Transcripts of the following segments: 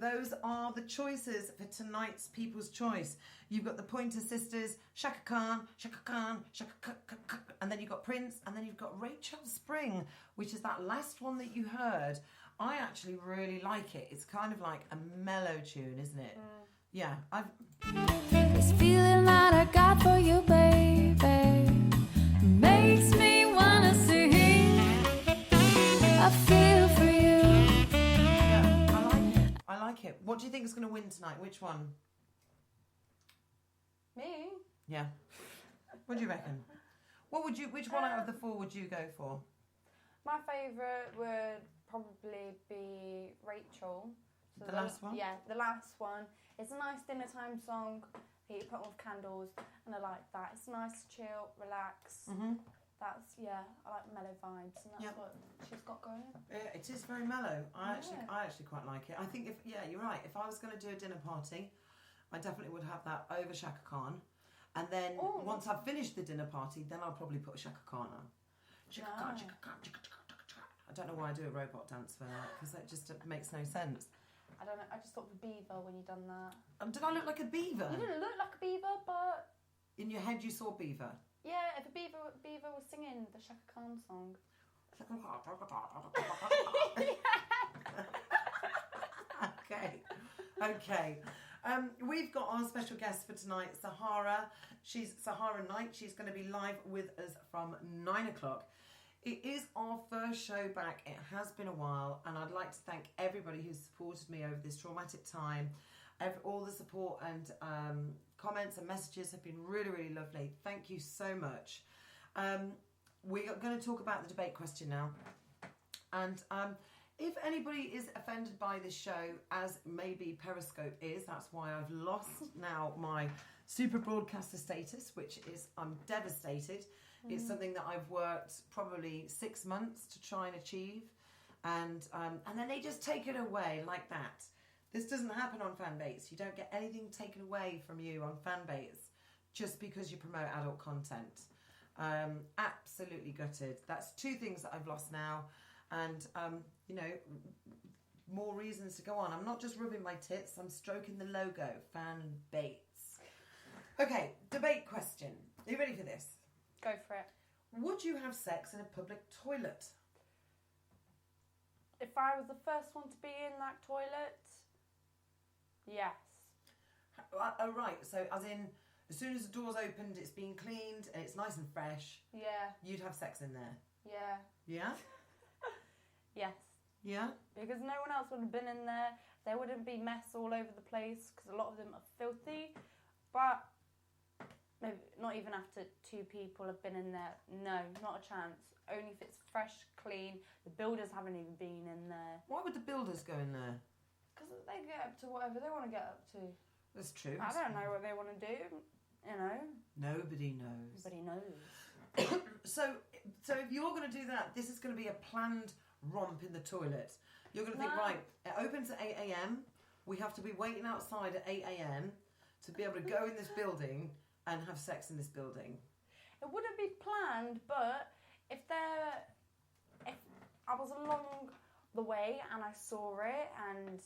those are the choices for tonight's People's Choice. You've got the Pointer Sisters, Shaka Khan, Shaka Khan, Shaka Khan, and then you've got Prince, and then you've got Rachel Spring, which is that last one that you heard. I actually really like it. It's kind of like a mellow tune, isn't it? Yeah. This feeling that I got for you, baby, makes me wanna sing. I feel for you. Yeah, I like it. What do you think is going to win tonight? Which one? Me? Yeah. What do you reckon? Which one out of the four would you go for? My favourite would probably be Rachel. So The last one? Yeah, the last one. It's a nice dinner time song. You put on with candles, and I like that. It's nice, chill, relax. I like mellow vibes, and that's what she's got going. Yeah, it is very mellow. I actually quite like it. I think you're right. If I was going to do a dinner party, I definitely would have that over Shaka Khan, and then once I've finished the dinner party, then I'll probably put Shaka Khan on. Shaka Khan, Shaka Khan, Shaka Khan, Shaka Khan. I don't know why I do a robot dance for that because that just makes no sense. I don't know. I just thought of a beaver when you done that. Did I look like a beaver? You didn't look like a beaver, but in your head you saw beaver. Yeah, if a beaver was singing the Shaka Khan song. Okay. We've got our special guest for tonight, Sahara. She's Sahara Knite. She's going to be live with us from 9 o'clock. It is our first show back. It has been a while, and I'd like to thank everybody who's supported me over this traumatic time. All the support and comments and messages have been really, really lovely. Thank you so much. We are going to talk about the debate question now. And if anybody is offended by this show, as maybe Periscope is, that's why I've lost now my super broadcaster status, which is, I'm devastated. It's something that I've worked probably 6 months to try and achieve. And then they just take it away like that. This doesn't happen on Fanbase. You don't get anything taken away from you on Fanbase just because you promote adult content. Absolutely gutted. That's 2 things that I've lost now. And, more reasons to go on. I'm not just rubbing my tits. I'm stroking the logo. Fanbase. Okay, debate question. Are you ready for this? Go for it. Would you have sex in a public toilet? If I was the first one to be in that toilet, yes. Oh, right. So, as in, as soon as the door's opened, it's been cleaned and it's nice and fresh. Yeah. You'd have sex in there. Yeah. Yeah? Yes. Yeah? Because no one else would have been in there. There wouldn't be mess all over the place because a lot of them are filthy. But maybe not even after 2 people have been in there. No, not a chance. Only if it's fresh, clean. The builders haven't even been in there. Why would the builders go in there? Because they get up to whatever they want to get up to. That's true. I don't know what they want to do. You know. Nobody knows. Nobody knows. So if you're going to do that, this is going to be a planned romp in the toilet. You're going to think, right, it opens at 8 a.m. We have to be waiting outside at 8 a.m. to be able to go in this building and have sex in this building. It wouldn't be planned, but if I was along the way and I saw it and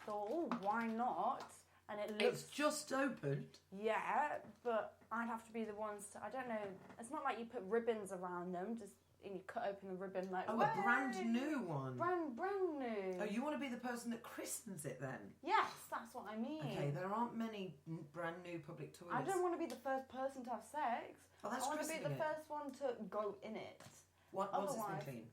thought, oh, why not? And it looks... It's just opened. Yeah, but I'd have to be the ones to... I don't know. It's not like you put ribbons around them, just and you cut open the ribbon like... Oh, a brand new one. Brand new. Oh, you want to be the person that christens it then? Yes, that's what I mean. Okay, there aren't many brand new public toilets. I don't want to be the first person to have sex. Oh, that's I want to be the it. first one to go in it. Once it's been clean?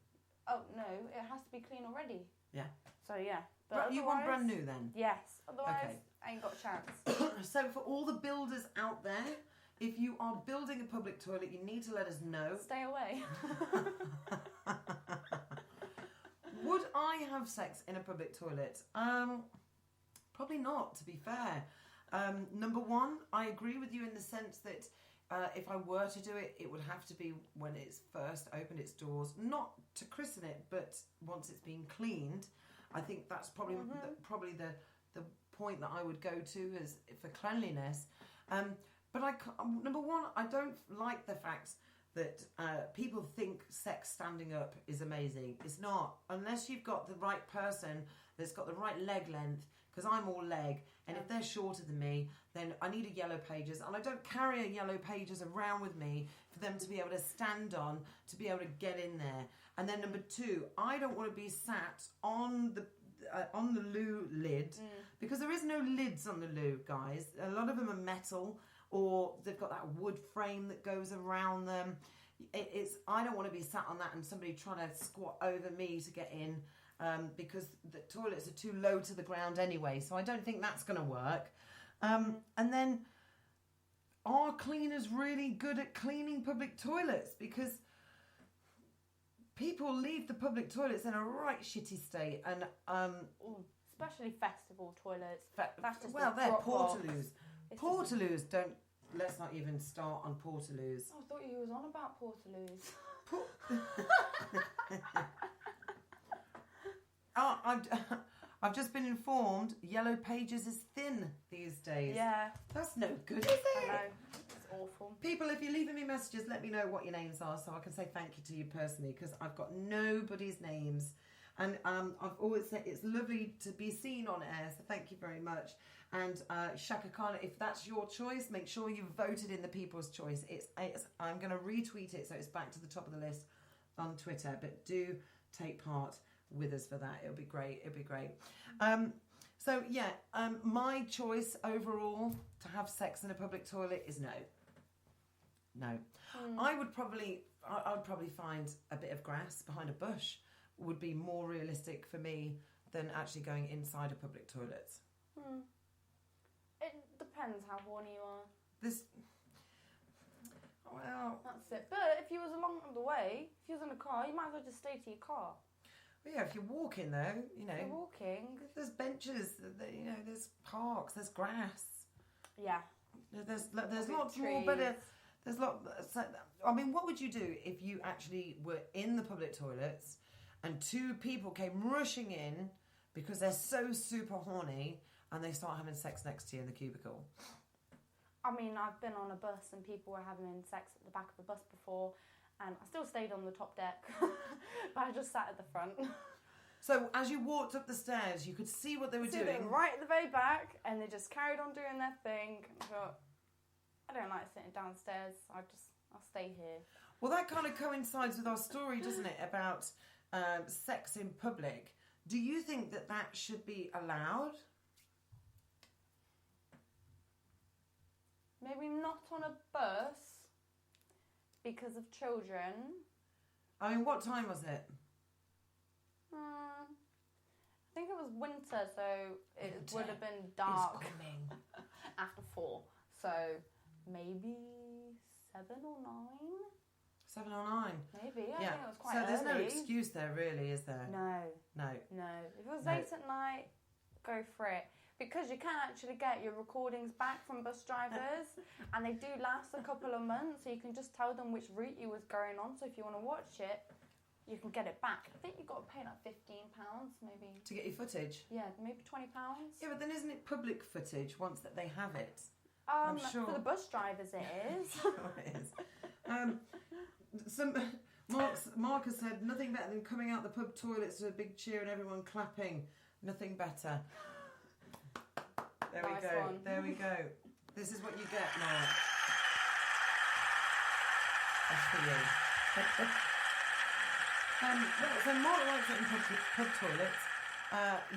Oh, no, it has to be clean already. Yeah. So, yeah. But you want brand new then? Yes. Otherwise, Okay. I ain't got a chance. So for all the builders out there, if you are building a public toilet, you need to let us know. Stay away. Would I have sex in a public toilet? Probably not, to be fair. Number one, I agree with you in the sense that if I were to do it, it would have to be when it's first opened its doors. Not to christen it, but once it's been cleaned. I think that's probably the point that I would go to as for cleanliness. But number one, I don't like the fact that people think sex standing up is amazing. It's not. Unless you've got the right person that's got the right leg length, because I'm all leg, and if they're shorter than me, then I need a yellow pages, and I don't carry a yellow pages around with me for them to be able to stand on, to be able to get in there. And then number 2, I don't want to be sat on the loo lid, because there is no lids on the loo, guys. A lot of them are metal, or they've got that wood frame that goes around them. I don't want to be sat on that and somebody trying to squat over me to get in, because the toilets are too low to the ground anyway, so I don't think that's going to work. And then, are cleaners really good at cleaning public toilets? Because people leave the public toilets in a right shitty state, and especially festival toilets. They're portaloos. Portaloos don't. Let's not even start on portaloos. I thought you was on about portaloos. I've just been informed Yellow Pages is thin these days. Yeah. That's no good, is it? I know. It's awful. People, if you're leaving me messages, let me know what your names are so I can say thank you to you personally, because I've got nobody's names. And I've always said it's lovely to be seen on air, so thank you very much. And Shaka Khan, if that's your choice, make sure you voted in the People's Choice. I'm going to retweet it so it's back to the top of the list on Twitter. But do take part with us for that. It'll be great. It'll be great. My choice overall to have sex in a public toilet is no. No. I would probably find a bit of grass behind a bush would be more realistic for me than actually going inside a public toilet. It depends how horny you are. That's it. But if you was along the way, if you was in a car, you might as well just stay to your car. Well, yeah, if you're walking though, you know. If you're walking. There's benches, there's parks, there's grass. Yeah. There's lots more better. There's I mean, what would you do if you actually were in the public toilets and 2 people came rushing in because they're so super horny and they start having sex next to you in the cubicle? I mean, I've been on a bus and people were having sex at the back of the bus before, and I still stayed on the top deck, but I just sat at the front. So as you walked up the stairs, you could see what they were doing? They were right at the very back, and they just carried on doing their thing. I thought, I don't like sitting downstairs, I'll stay here. Well, that kind of coincides with our story, doesn't it, about sex in public. Do you think that should be allowed? Maybe not on a bus because of children. I mean, what time was it? I think it was winter, so it would have been dark after 4. So maybe 7 or 9. 7 or 9. Maybe, I think it was quite early. So there's no early. excuse there, really, is there? No. If it was late at night, go for it. Because you can actually get your recordings back from bus drivers, and they do last a couple of months, so you can just tell them which route you was going on. So if you want to watch it, you can get it back. I think you've got to pay like £15, maybe. To get your footage? Yeah, maybe £20. Yeah, but then isn't it public footage once that they have it? I'm sure. For the bus drivers it is. Sure it is. Mark has said, nothing better than coming out the pub toilets to a big cheer and everyone clapping. Nothing better. There we go. One. There we go. This is what you get, Mark. That's for you. So Mark likes it in pub toilets.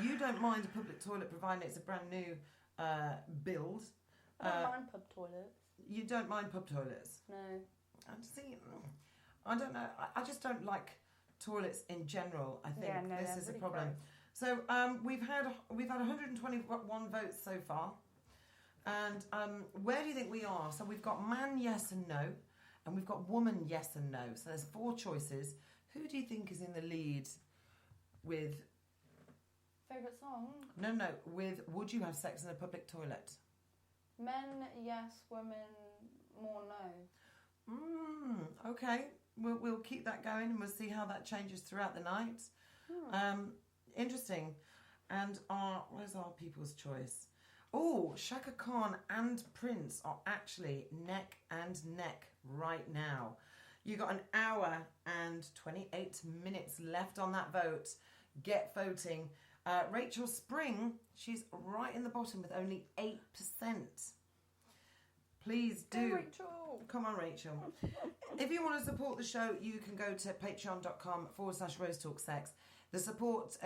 You don't mind a public toilet providing it's a brand new build. I don't mind pub toilets. You don't mind pub toilets? No. I don't know. I just don't like toilets in general. I think this is really a problem. gross. So we've had 121 votes so far, and where do you think we are? So we've got man yes and no, and we've got woman yes and no. So there's 4 choices. Who do you think is in the lead with? Favourite song? No. With would you have sex in a public toilet? Men yes, women more no. Okay. We'll keep that going, and we'll see how that changes throughout the night. Interesting. And where's our People's Choice? Oh, Shaka Khan and Prince are actually neck and neck right now. You got an hour and 28 minutes left on that vote. Get voting. Rachel Spring, she's right in the bottom with only 8%. Please do. Go, Rachel. Come on, Rachel. If you want to support the show, you can go to patreon.com/RoseTalkSex. The support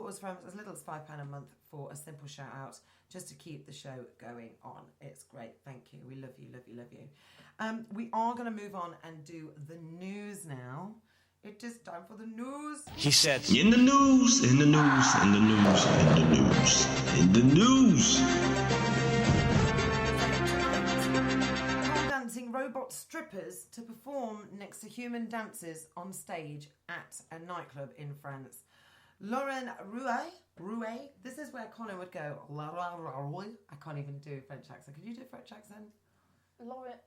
us from as little as £5 a month for a simple shout out, just to keep the show going on. It's great. Thank you. We love you, love you, love you. We are going to move on and do the news now. It is time for the news. He said, in the news, in the news, in the news, in the news, in the news. Pole dancing robot strippers to perform next to human dancers on stage at a nightclub in France. Lauren Rouet, this is where Colin would go, I can't even do a French accent. Could you do a French accent? Lauren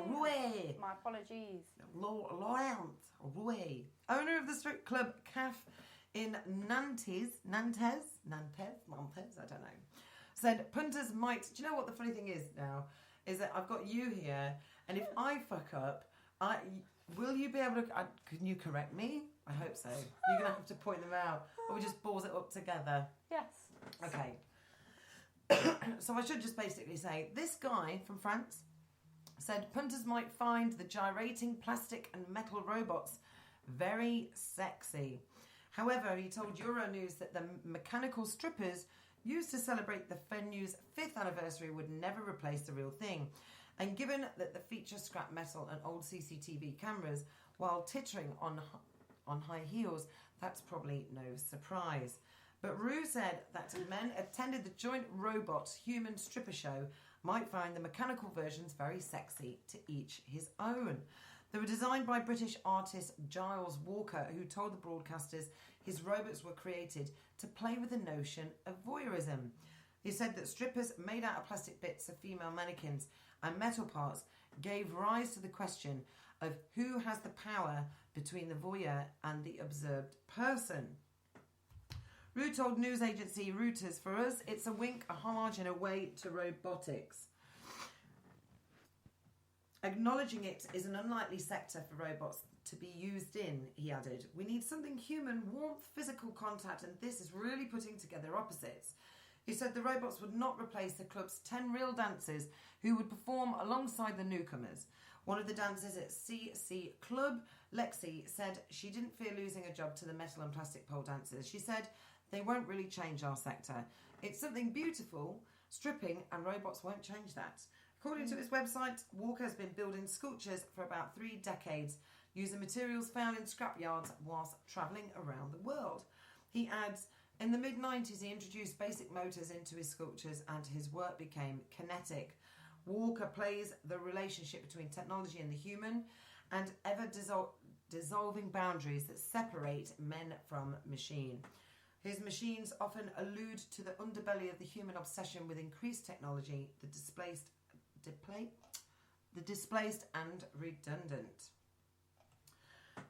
Rouet. My apologies. Laurent Rouet, owner of the strip club CAF in Nantes, I don't know, said punters might... Do you know what the funny thing is now? Is that I've got you here, and if I fuck up, will you be able to... can you correct me? I hope so. You're going to have to point them out, or we just balls it up together. Yes. Okay. So I should just basically say, this guy from France said punters might find the gyrating plastic and metal robots very sexy. However, he told Euronews that the mechanical strippers used to celebrate the venue's 5th anniversary would never replace the real thing. And given that the feature scrap metal and old CCTV cameras while tittering on high heels, that's probably no surprise. But Rue said that men attended the joint robot human stripper show might find the mechanical versions very sexy, to each his own. They were designed by British artist Giles Walker, who told the broadcasters his robots were created to play with the notion of voyeurism. He said that strippers made out of plastic bits of female mannequins and metal parts gave rise to the question of who has the power between the voyeur and the observed person. Rue told news agency Reuters, for us, it's a wink, a homage and a way to robotics. Acknowledging it is an unlikely sector for robots to be used in, he added. We need something human, warmth, physical contact, and this is really putting together opposites. He said the robots would not replace the club's 10 real dancers who would perform alongside the newcomers. One of the dancers at CC Club, Lexi, said she didn't fear losing a job to the metal and plastic pole dancers. She said, they won't really change our sector. It's something beautiful, stripping, and robots won't change that. According to his website, Walker has been building sculptures for about 3 decades, using materials found in scrapyards whilst travelling around the world. He adds, in the mid-90s he introduced basic motors into his sculptures and his work became kinetic. Walker plays the relationship between technology and the human and ever-dissolving boundaries that separate men from machine. His machines often allude to the underbelly of the human obsession with increased technology, the displaced and redundant.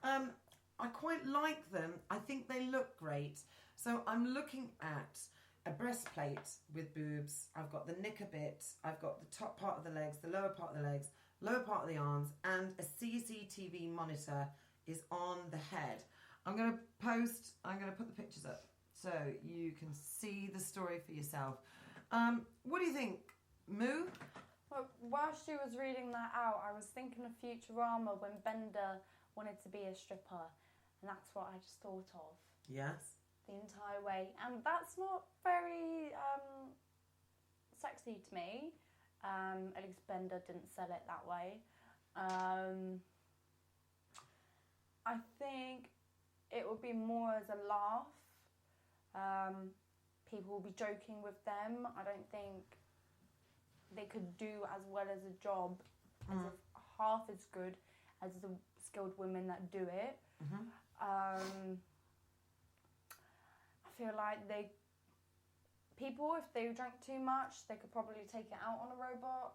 I quite like them. I think they look great. So I'm looking at a breastplate with boobs. I've got the knicker bit. Have got the top part of the legs, the lower part of the legs, lower part of the arms, and a CCTV monitor is on the head. I'm going to put the pictures up so you can see the story for yourself. What do you think, Moo? Well, while she was reading that out, I was thinking of Futurama when Bender wanted to be a stripper, and that's what I just thought of. Yes. The entire way, and that's not very sexy to me. At least Bender didn't sell it that way. I think it would be more as a laugh. People will be joking with them. I don't think they could do as well as a job, as if half as good as the skilled women that do it. I feel like people, if they drank too much, they could probably take it out on a robot.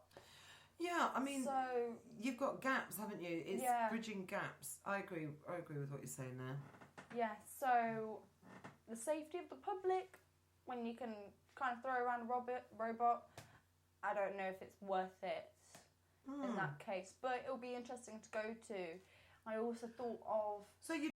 Yeah, I mean, so you've got gaps, haven't you? It's bridging gaps. I agree with what you're saying there. Yeah, so the safety of the public, when you can kind of throw around a robot, I don't know if it's worth it in that case. But it'll be interesting to go to. I also thought of... So you